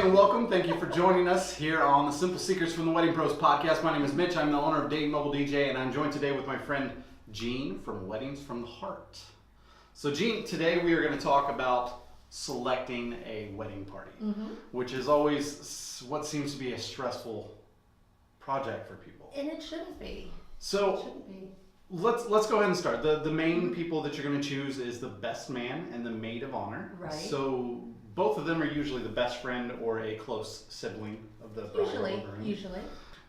and welcome. Thank you for joining us here on the Simple Secrets from the Wedding Pros podcast. My name is Mitch. I'm the owner of Dayton Mobile DJ, and I'm joined today with my friend Jean from Weddings from the Heart. So Jean, today we are going to talk about selecting a wedding party, which is always what seems to be a stressful project for people. And it shouldn't be. So let's go ahead and start. The main people that you're going to choose is the best man and the maid of honor. Right. So both of them are usually the best friend or a close sibling of the bride or groom. Usually.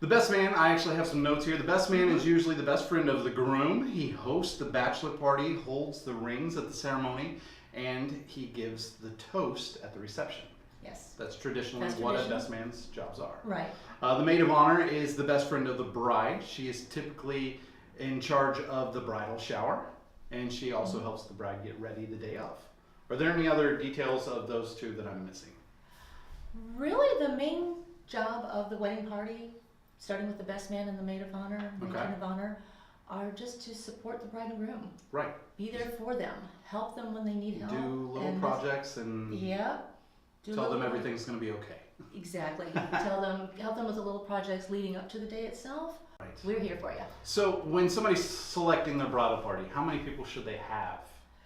The best man, I actually have some notes here. The best man is usually the best friend of the groom. He hosts the bachelor party, holds the rings at the ceremony, and he gives the toast at the reception. Yes. That's traditionally what a best man's jobs are. Right. The maid of honor is the best friend of the bride. She is typically in charge of the bridal shower, and she also helps the bride get ready the day of. Are there any other details of those two that I'm missing? Really, the main job of the wedding party, starting with the best man and the maid of honor, matron of honor, are just to support the bride and groom. Right. Be there for them. Help them when they need help. Do little projects and tell them everything's going to be okay. Exactly. Help them with the little projects leading up to the day itself. Right. We're here for you. So when somebody's selecting their bridal party, how many people should they have?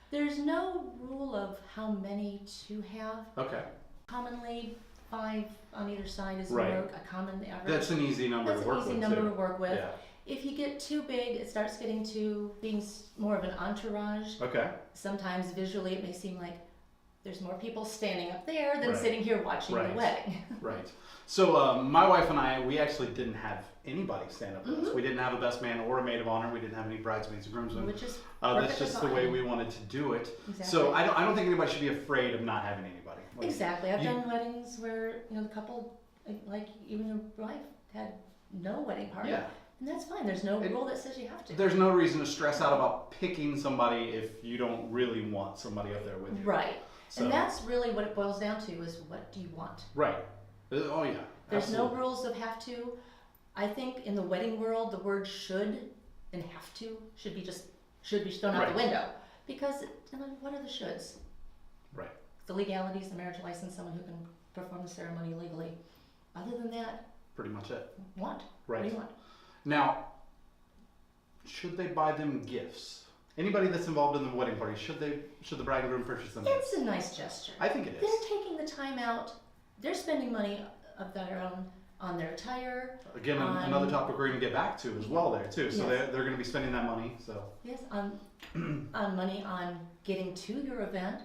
There's no rule of how many to have. Okay. Commonly, 5 on either side is a common average. That's an easy number to work with. That's an easy number to work with. Yeah. If you get too big, it starts getting to being more of an entourage. Okay. Sometimes visually it may seem like there's more people standing up there than sitting here watching the wedding. Right. So my wife and I, we actually didn't have anybody stand up with us. We didn't have a best man or a maid of honor. We didn't have any bridesmaids or groomsmen. Which is that's just the way we wanted to do it. Exactly. So I don't think anybody should be afraid of not having anybody. Exactly. I've done weddings where the couple, like even your wife, had no wedding party. Yeah. And that's fine. There's no rule that says you have to. There's no reason to stress out about picking somebody if you don't really want somebody up there with you. Right. So. And that's really what it boils down to is what do you want? Right. Oh yeah. There's no rules of have to. I think in the wedding world, the word should and have to should be thrown out the window. Because what are the shoulds? Right. The legalities, the marriage license, someone who can perform the ceremony legally. Other than that, pretty much it. Right. What do you want? Now, should they buy them gifts? Anybody that's involved in the wedding party, should the bride and groom purchase them? It's a nice gesture. I think it is. They're taking the time out. They're spending money of their own on their attire. Again, another topic we're going to get back to as well there too. So they're going to be spending that money. So yes, on money on getting to your event.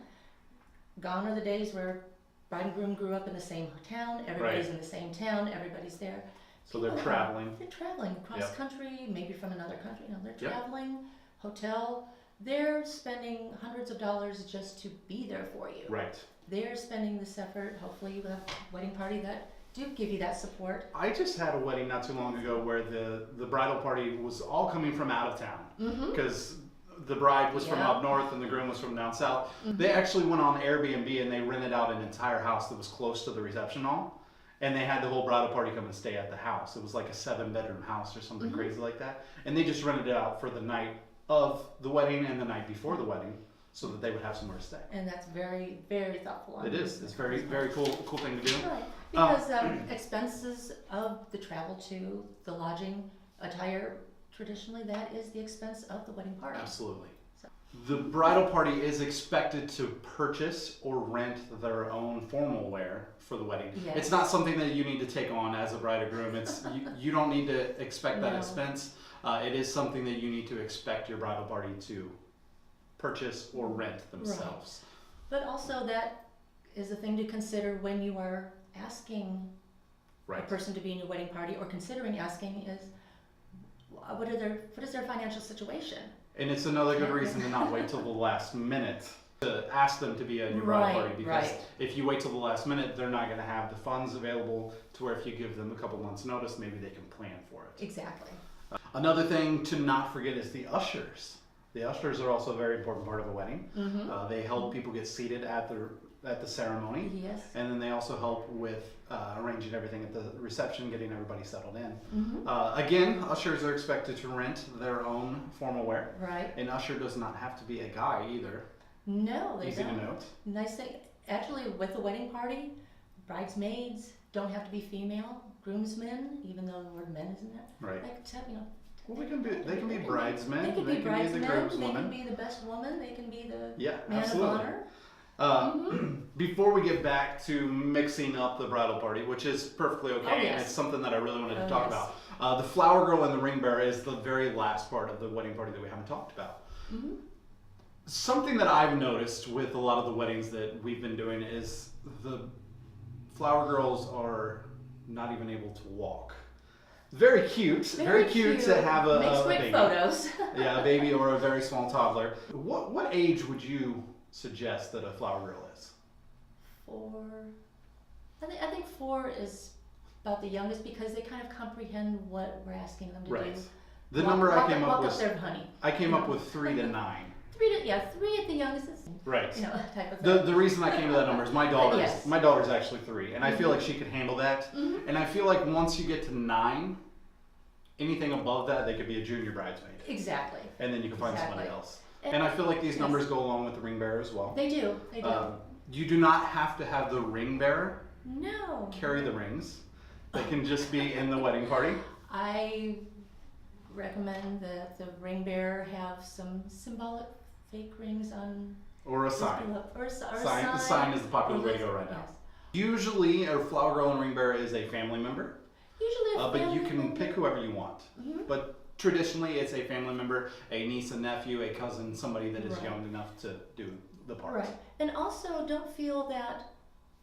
Gone are the days where bride and groom grew up in the same town. Everybody's in the same town. Everybody's there. So they're traveling. They're traveling across country, maybe from another country. They're traveling, hotel. They're spending hundreds of dollars just to be there for you. Right. They're spending this effort. Hopefully you have a wedding party that do give you that support. I just had a wedding not too long ago where the bridal party was all coming from out of town because the bride was from up north and the groom was from down south. They actually went on Airbnb and they rented out an entire house that was close to the reception hall. And they had the whole bridal party come and stay at the house. It was like a 7-bedroom house or something crazy like that. And they just rented it out for the night of the wedding and the night before the wedding so that they would have somewhere to stay. And that's very, very thoughtful. It is. It's very, very cool thing to do. Right. Because expenses of the travel to the lodging, attire, traditionally that is the expense of the wedding party. Absolutely. The bridal party is expected to purchase or rent their own formal wear for the wedding. Yes. It's not something that you need to take on as a bride or groom. It's you don't need to expect that expense. It is something that you need to expect your bridal party to purchase or rent themselves. Right. But also that is a thing to consider when you are asking a person to be in your wedding party or considering asking is what is their financial situation? And it's another good reason to not wait till the last minute to ask them to be in your bridal party because if you wait till the last minute, they're not going to have the funds available to where if you give them a couple months notice, maybe they can plan for it. Exactly. Another thing to not forget is the ushers. The ushers are also a very important part of a wedding. They help people get seated at the ceremony. Yes. And then they also help with arranging everything at the reception, getting everybody settled in. Again, ushers are expected to rent their own formal wear. Right. An usher does not have to be a guy either. No, they Easy don't. to note. Nice thing. Actually, with the wedding party, bridesmaids don't have to be female. Groomsmen, even though the word men isn't there. Right. Like, you know. Well, they can be bridesmen. They can be bridesmen. The They groomswoman. can be the best woman. They can be the man absolutely. of honor. Before we get back to mixing up the bridal party, which is perfectly okay, and it's something that I really wanted to talk about. The flower girl and the ring bearer is the very last part of the wedding party that we haven't talked about. Something that I've noticed with a lot of the weddings that we've been doing is the flower girls are not even able to walk. Very cute. Very cute to have a baby. Photos. Yeah, a baby or a very small toddler. What age would you suggest that a flower girl is? 4. I think 4 is about the youngest because they kind of comprehend what we're asking them to do. The number I came up with. There, honey. I came up with 3 to 9. 3 at the youngest. Right. You know, type of thing. The reason I came to that number is my daughter's actually 3, and I feel like she could handle that. And I feel like once you get to 9, anything above that, they could be a junior bridesmaid. Exactly. And then you can find somebody else. And I feel like these numbers go along with the ring bearer as well. They do. You do not have to have the ring bearer carry the rings. They can just be in the wedding party. I recommend that the ring bearer have some symbolic fake rings on. Or a sign. Or a sign. A sign is the popular way to go right now. Usually, a flower girl and ring bearer is a family member. Usually a family but you can member. pick whoever you want. But traditionally, it's a family member, a niece, a nephew, a cousin, somebody that is young enough to do the part. Right. And also, don't feel that,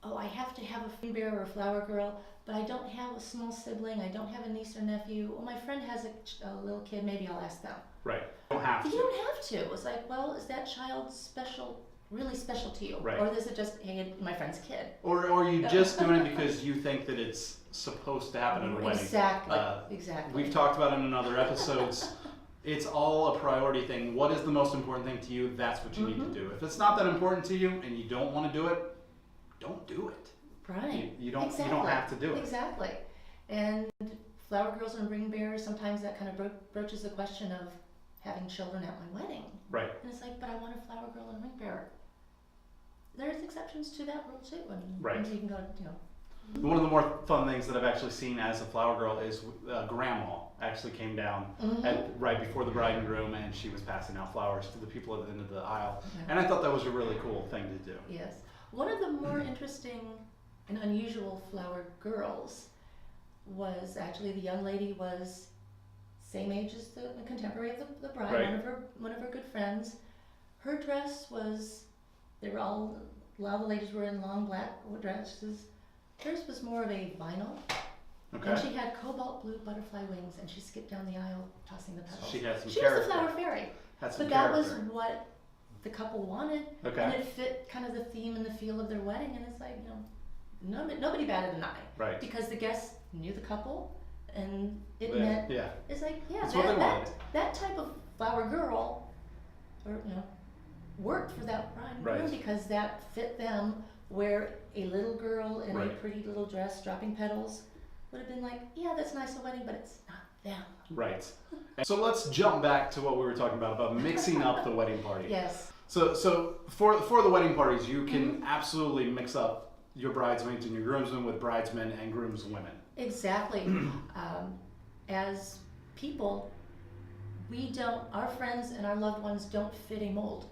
I have to have a ring bearer or a flower girl, but I don't have a small sibling, I don't have a niece or nephew. Well, my friend has a little kid, maybe I'll ask them. Right. You don't have to. You don't have to. It's like, well, is that child special, really special to you? Right. Or is it just, hey, my friend's kid? Or are you just doing it because you think that it's supposed to happen at a wedding? Exactly. We've talked about it in other episodes. It's all a priority thing. What is the most important thing to you? That's what you need to do. If it's not that important to you and you don't want to do it, don't do it. Right. You don't have to do it. Exactly. And flower girls and ring bearers, sometimes that kind of broaches the question of having children at my wedding. Right. And it's like, but I want a flower girl and a ring bearer. There's exceptions to that rule too. And you can go, One of the more fun things that I've actually seen as a flower girl is grandma actually came down right before the bride and groom, and she was passing out flowers to the people at the end of the aisle. And I thought that was a really cool thing to do. Yes. One of the more interesting and unusual flower girls was actually the young lady was same age as the contemporary of the bride, one of her good friends. Her dress was, a lot of the ladies were in long black dresses. Hers was more of a vinyl. Okay. And she had cobalt blue butterfly wings, and she skipped down the aisle tossing the petals. So she had some character. She was a flower fairy. That was what the couple wanted, and it fit kind of the theme and the feel of their wedding. And it's like, nobody batted an eye, right? Because the guests knew the couple, and it meant it's like that type of flower girl, or worked for that bride and groom because that fit them. Where a little girl in a pretty little dress dropping petals would have been like, yeah, that's nice a wedding, but it's not them. Right. So let's jump back to what we were talking about mixing up the wedding party. Yes. So for the wedding parties, you can absolutely mix up your bridesmaids and your groomsmen with bridesmen and groomswomen. Exactly. As people, our friends and our loved ones don't fit a mold.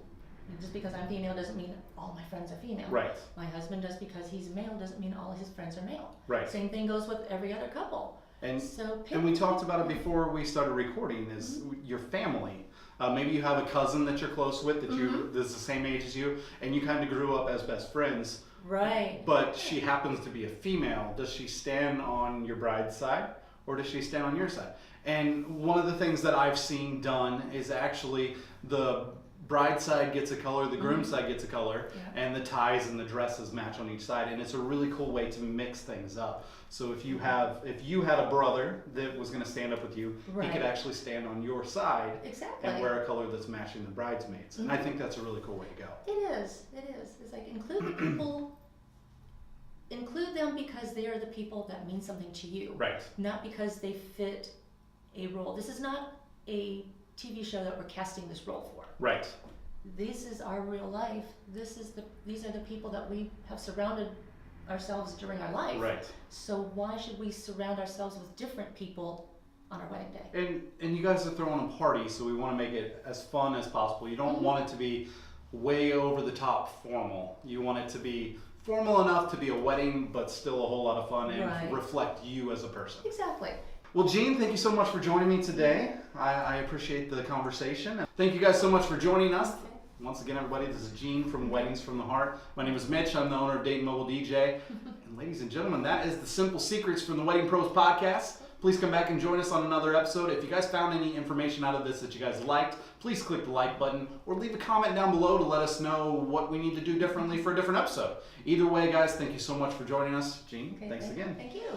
Just because I'm female doesn't mean all my friends are female. Right. My husband, just because he's male doesn't mean all his friends are male. Right. Same thing goes with every other couple. And we talked about it before we started recording, is your family. Maybe you have a cousin that you're close with that's the same age as you, and you kind of grew up as best friends. Right. But she happens to be a female. Does she stand on your bride's side, or does she stand on your side? And one of the things that I've seen done is actually the bride side gets a color, the groom side gets a color, and the ties and the dresses match on each side, and it's a really cool way to mix things up. So if you had a brother that was going to stand up with you, he could actually stand on your side and wear a color that's matching the bridesmaids. And I think that's a really cool way to go. It is. It's like include the people. Include them because they are the people that mean something to you. Right. Not because they fit a role. This is not a TV show that we're casting this role for. Right. This is our real life. These are the people that we have surrounded ourselves during our life. Right. So why should we surround ourselves with different people on our wedding day? And you guys are throwing a party, so we want to make it as fun as possible. You don't want it to be way over the top formal. You want it to be formal enough to be a wedding, but still a whole lot of fun and reflect you as a person. Exactly. Well, Jean, thank you so much for joining me today. I appreciate the conversation. Thank you guys so much for joining us. Once again, everybody, this is Jean from Weddings from the Heart. My name is Mitch. I'm the owner of Dayton Mobile DJ. And ladies and gentlemen, that is the Simple Secrets from the Wedding Pros podcast. Please come back and join us on another episode. If you guys found any information out of this that you guys liked, please click the like button or leave a comment down below to let us know what we need to do differently for a different episode. Either way, guys, thank you so much for joining us. Jean, thanks again. Thank you.